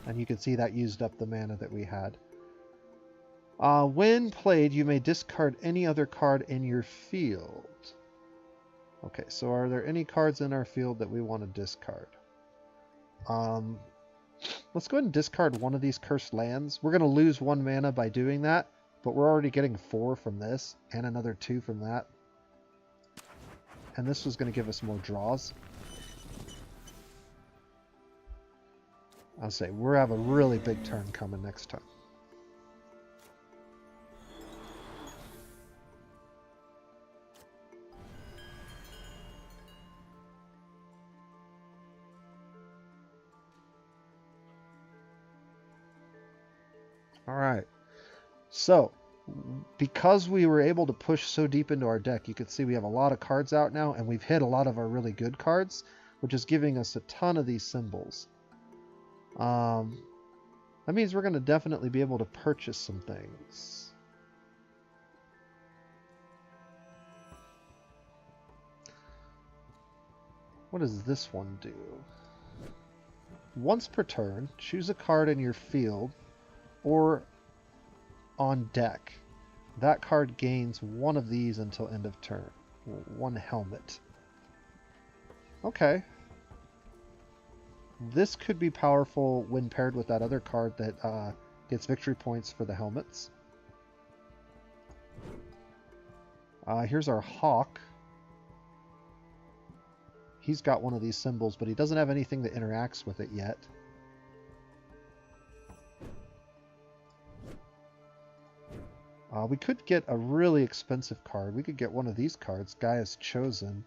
And you can see that used up the mana that we had. When played, you may discard any other card in your field. Okay, so are there any cards in our field that we want to discard? Let's go ahead and discard one of these cursed lands. We're going to lose 1 mana by doing that, but we're already getting 4 from this and another 2 from that. And this was going to give us more draws. I'll say we'll have a really big turn coming next time. All right. So, because we were able to push so deep into our deck, you can see we have a lot of cards out now, and we've hit a lot of our really good cards, which is giving us a ton of these symbols. That means we're going to definitely be able to purchase some things. What does this one do? Once per turn, choose a card in your field or on deck. That card gains 1 of these until end of turn. 1 helmet. Okay. This could be powerful when paired with that other card that gets victory points for the helmets. Here's our hawk. He's got one of these symbols, but he doesn't have anything that interacts with it yet. We could get a really expensive card. We could get one of these cards, Gaia's Chosen.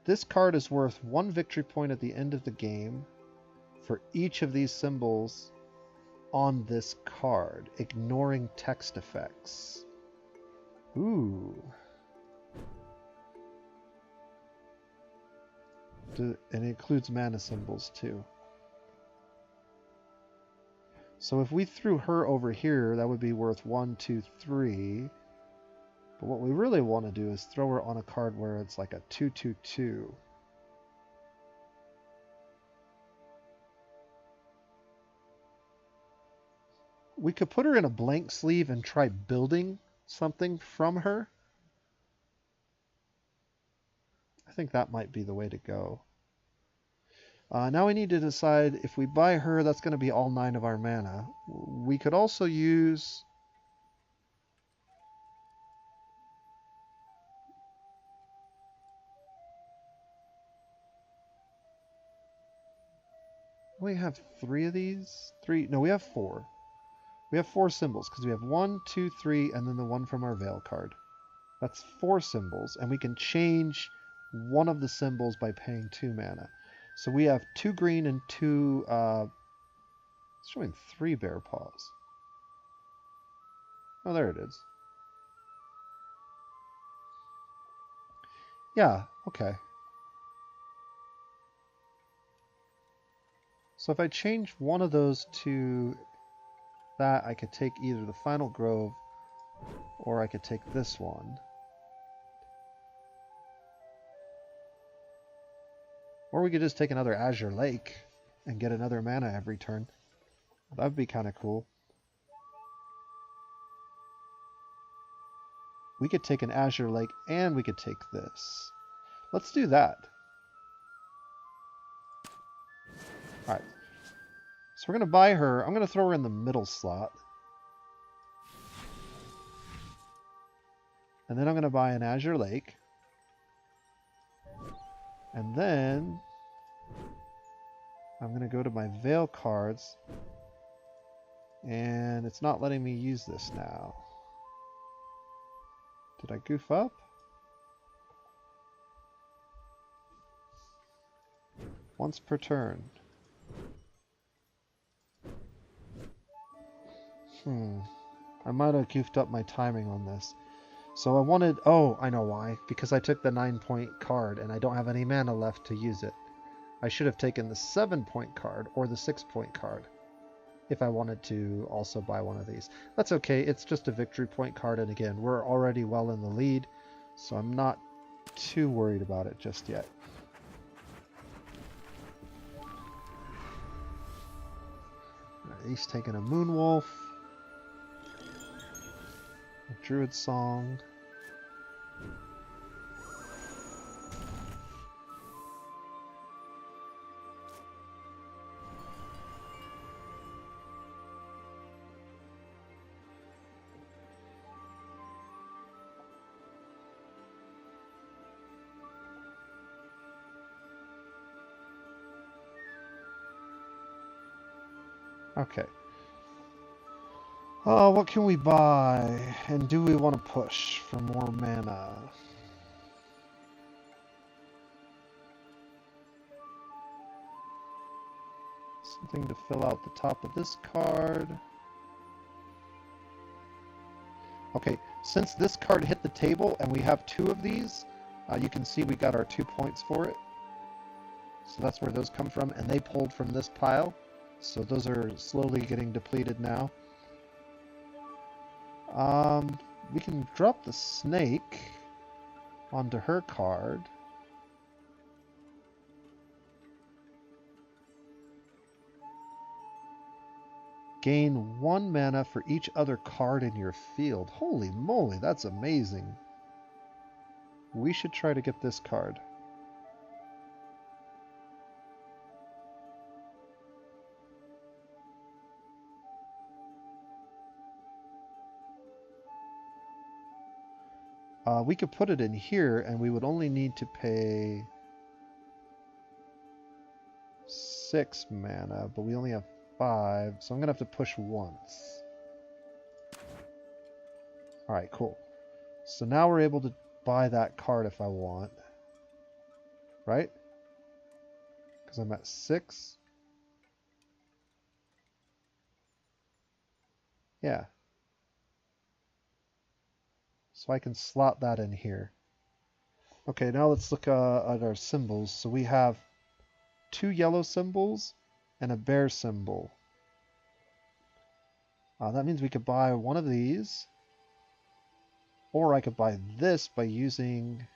This card is worth 1 victory point at the end of the game for each of these symbols on this card, ignoring text effects. Ooh. And it includes mana symbols too. So if we threw her over here, that would be worth 1, 2, 3. But what we really want to do is throw her on a card where it's like a 2, 2, 2. We could put her in a blank sleeve and try building something from her. I think that might be the way to go. Now we need to decide if we buy her, that's going to be all 9 of our mana. We could also use... We have 3 of these? 3? No, we have 4. We have 4 symbols because we have 1, 2, 3, and then the one from our Vale card. That's 4 symbols, and we can change one of the symbols by paying 2 mana. So we have 2 green and 2... it's showing 3 bear paws. Oh, there it is. Yeah, okay. So if I change one of those to that, I could take either the Final Grove or I could take this one. Or we could just take another Azure Lake and get another mana every turn. That would be kind of cool. We could take an Azure Lake and we could take this. Let's do that. Alright. So we're going to buy her. I'm going to throw her in the middle slot. And then I'm going to buy an Azure Lake. And then I'm going to go to my Vale cards. And it's not letting me use this now. Did I goof up? Once per turn. I might have goofed up my timing on this. So I wanted... Oh, I know why. Because I took the 9-point card and I don't have any mana left to use it. I should have taken the 7-point card or the 6-point card if I wanted to also buy one of these. That's okay. It's just a victory point card. And again, we're already well in the lead. So I'm not too worried about it just yet. He's taking a Moonwolf. A Druid Song. Okay. What can we buy? And do we want to push for more mana? Something to fill out the top of this card. Okay, since this card hit the table and we have 2 of these, you can see we got our 2 points for it. So that's where those come from, and they pulled from this pile. So those are slowly getting depleted now. We can drop the snake onto her card. Gain 1 mana for each other card in your field. Holy moly, that's amazing. We should try to get this card. We could put it in here, and we would only need to pay 6 mana, but we only have 5, so I'm going to have to push once. Alright, cool. So now we're able to buy that card if I want. right? Because I'm at 6. Yeah. So I can slot that in here. Okay, now let's look at our symbols. So we have 2 yellow symbols and a bear symbol. That means we could buy one of these, or I could buy this by using...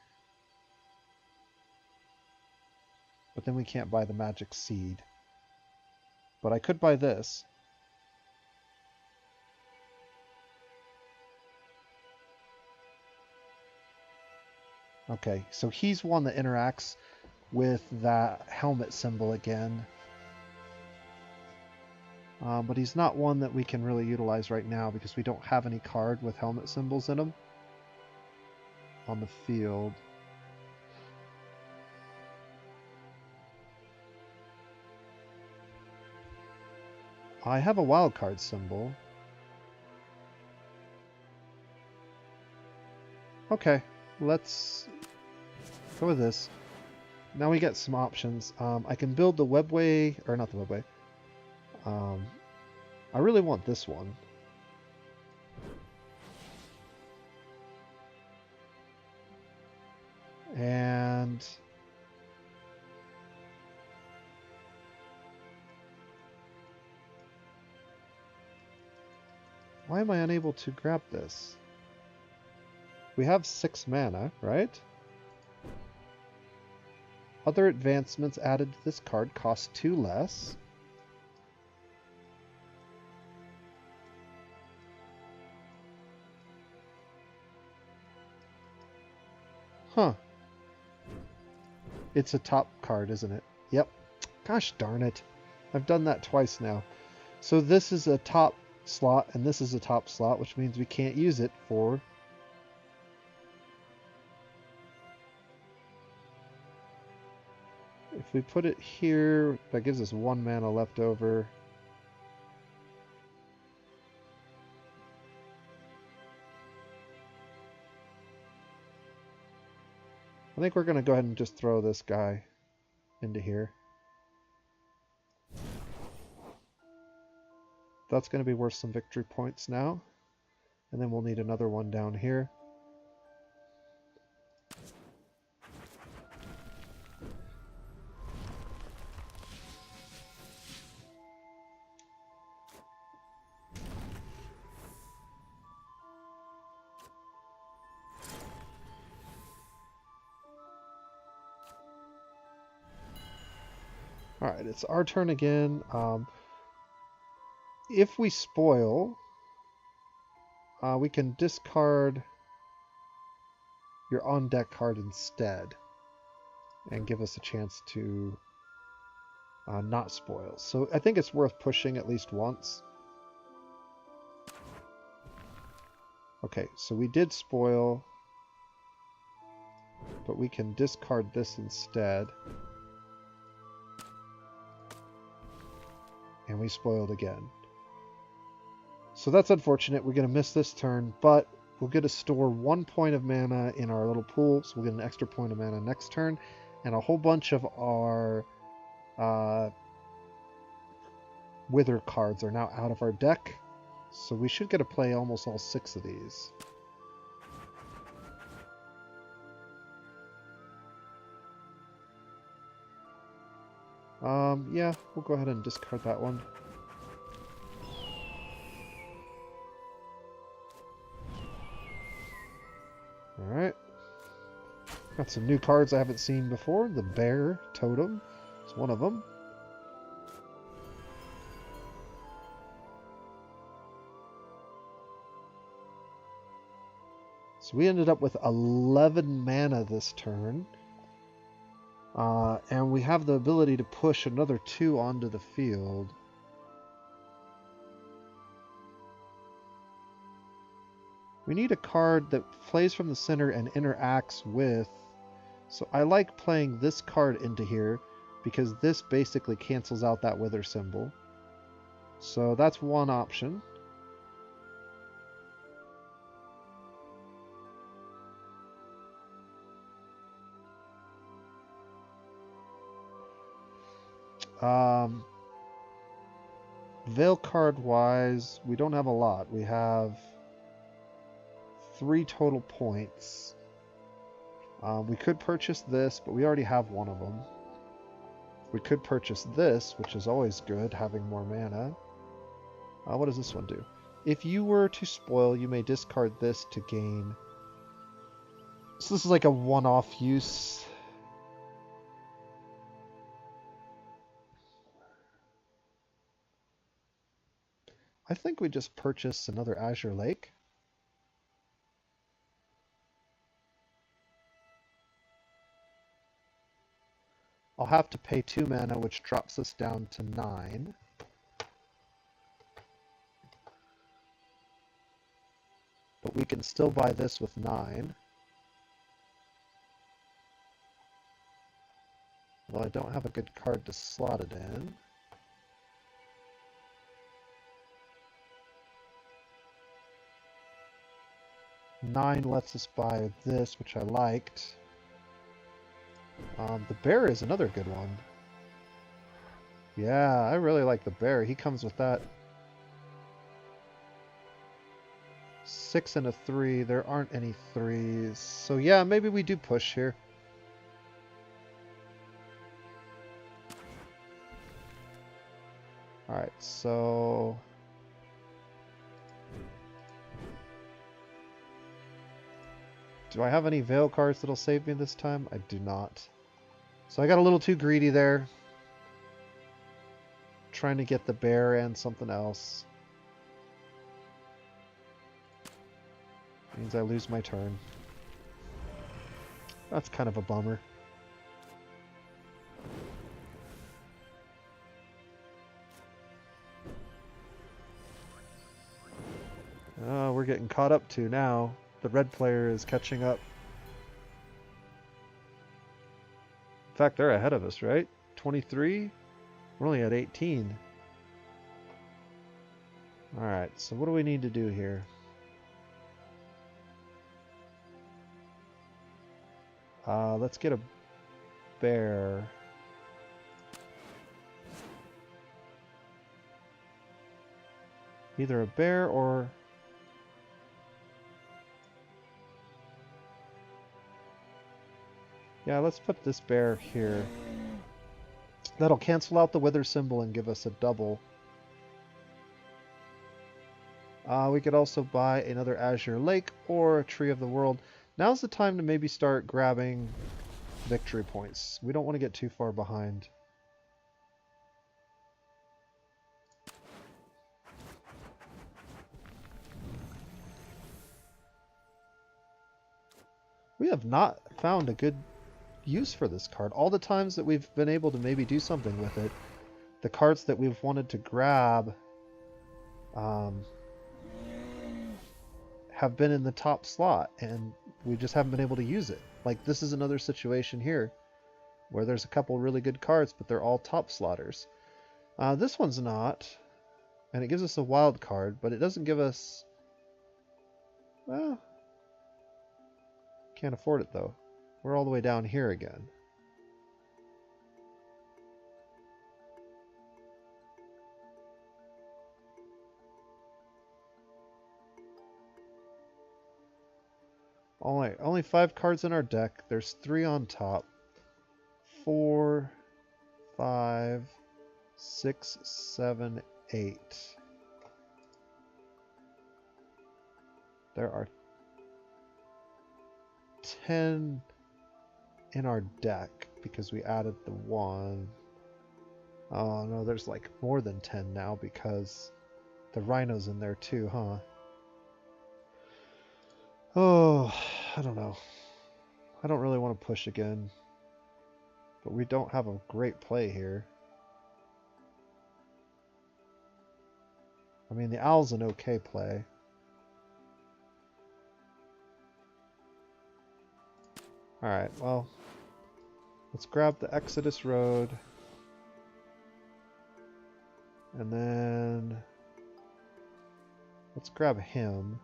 But then we can't buy the magic seed. But I could buy this. Okay, so he's one that interacts with that helmet symbol again. But he's not one that we can really utilize right now because we don't have any card with helmet symbols in them on the field. I have a wild card symbol. Okay, let's go with this. Now we get some options. I can build the webway, or not the webway. I really want this one. And why am I unable to grab this? We have 6 mana, right? Other advancements added to this card cost 2 less. Huh. It's a top card, isn't it? Yep. Gosh darn it. I've done that twice now. So this is a top slot, and this is a top slot, which means we can't use it for... If we put it here, that gives us 1 mana left over. I think we're going to go ahead and just throw this guy into here. That's going to be worth some victory points now. And then we'll need another one down here. Alright, it's our turn again. If we spoil, we can discard your on-deck card instead and give us a chance to not spoil. So I think it's worth pushing at least once. Okay, so we did spoil, but we can discard this instead. And we spoiled again. So that's unfortunate. We're going to miss this turn, but we'll get to store 1 point of mana in our little pool, so we'll get an extra point of mana next turn, and a whole bunch of our Wither cards are now out of our deck, so we should get to play almost all 6 of these. Yeah, we'll go ahead and discard that one. Alright. Got some new cards I haven't seen before. The Bear Totem is one of them. So we ended up with 11 mana this turn. And we have the ability to push another 2 onto the field. We need a card that plays from the center and interacts with... So I like playing this card into here because this basically cancels out that Wither symbol. So that's one option. Veil card wise, we don't have a lot. We have 3 total points. We could purchase this, but we already have one of them. We could purchase this, which is always good, having more mana. What does this one do? If you were to spoil, you may discard this to gain. So this is like a one-off use. I think we just purchase another Azure Lake. I'll have to pay 2 mana, which drops us down to 9. But we can still buy this with 9. Although I don't have a good card to slot it in. Nine lets us buy this, which I liked. The bear is another good one. Yeah, I really like the bear. He comes with that 6 and a 3. There aren't any 3s. So yeah, maybe we do push here. Alright, so... do I have any Veil cards that'll save me this time? I do not. So I got a little too greedy there. Trying to get the bear and something else. Means I lose my turn. That's kind of a bummer. Oh, we're getting caught up to now. The red player is catching up. In fact, they're ahead of us, right? 23? We're only at 18. Alright, so what do we need to do here? Let's get a bear. Either a bear or... yeah, let's put this bear here. That'll cancel out the wither symbol and give us a double. We could also buy another Azure Lake or a Tree of the World. Now's the time to maybe start grabbing victory points. We don't want to get too far behind. We have not found a good use for this card. All the times that we've been able to maybe do something with it, the cards that we've wanted to grab have been in the top slot, and we just haven't been able to use it. Like, this is another situation here where there's a couple really good cards, but they're all top slotters. This one's not, and it gives us a wild card, but it doesn't give us... well, can't afford it though. We're all the way down here again. Only 5 cards in our deck. There's 3 on top. 4, 5, 6, 7, 8. There are 10 in our deck because we added the 1. Oh no, there's like more than 10 now because the rhino's in there too, huh? Oh, I don't know. I don't really want to push again. But we don't have a great play here. I mean, the owl's an okay play. Alright, well, let's grab the Exodus Road. And then let's grab him.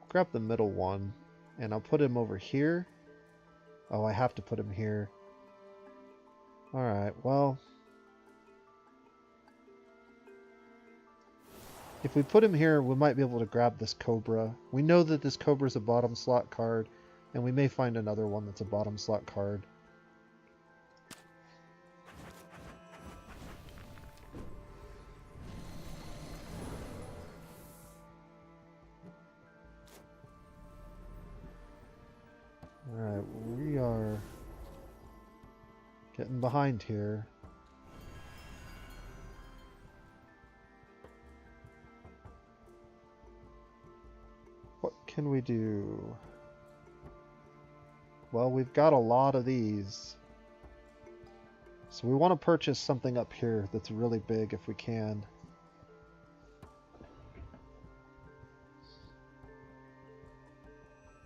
Grab the middle one, and I'll put him over here. Oh, I have to put him here. Alright, well, if we put him here, we might be able to grab this Cobra. We know that this Cobra is a bottom slot card, and we may find another one that's a bottom slot card. Alright, we are getting behind here. What can we do? Well, we've got a lot of these. So we want to purchase something up here that's really big if we can.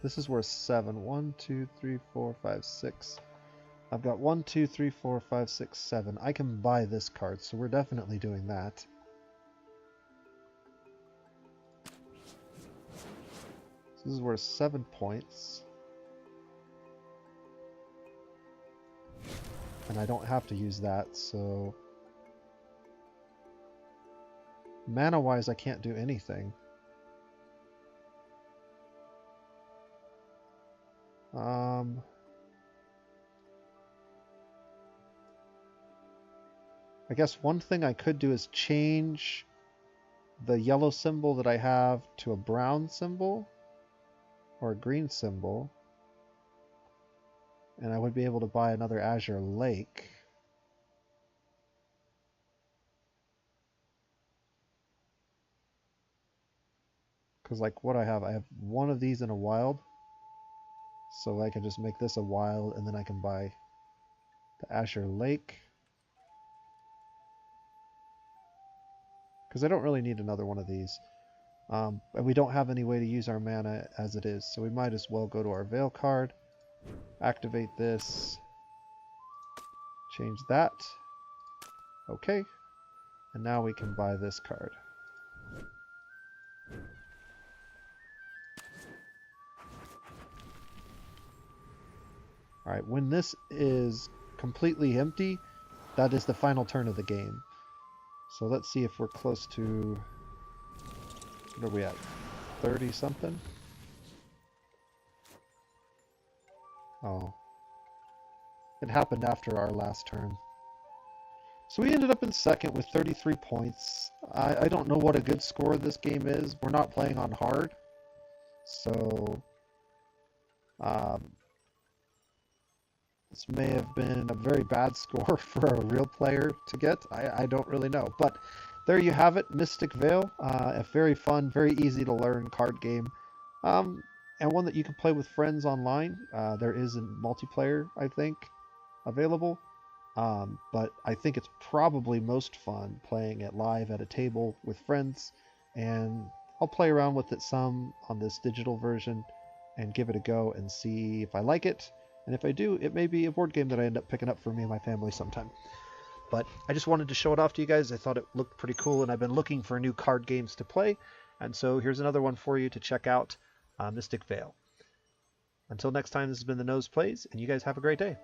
This is worth 7. 1, 2, 3, 4, 5, 6. I've got 1, 2, 3, 4, 5, 6, 7. I can buy this card, so we're definitely doing that. This is worth 7 points. And I don't have to use that, so... Mana-wise, I can't do anything. I guess one thing I could do is change the yellow symbol that I have to a brown symbol or a green symbol, and I would be able to buy another Azure Lake. Because like what I have one of these in a wild, so I can just make this a wild, and then I can buy the Azure Lake. Because I don't really need another one of these. And we don't have any way to use our mana as it is, so we might as well go to our Vale card, activate this, change that. Okay. And now we can buy this card. Alright, when this is completely empty, that is the final turn of the game. So let's see if we're close to... What are we at? 30 something? Oh. It happened after our last turn. So we ended up in second with 33 points. I don't know what a good score this game is. We're not playing on hard. So... this may have been a very bad score for a real player to get. I don't really know. But there you have it, Mystic Vale. A very fun, very easy to learn card game. And one that you can play with friends online. There is a multiplayer, I think, available. But I think it's probably most fun playing it live at a table with friends. And I'll play around with it some on this digital version and give it a go and see if I like it. And if I do, it may be a board game that I end up picking up for me and my family sometime. But I just wanted to show it off to you guys. I thought it looked pretty cool, and I've been looking for new card games to play. And so here's another one for you to check out, Mystic Vale. Until next time, this has been The Nose Plays, and you guys have a great day.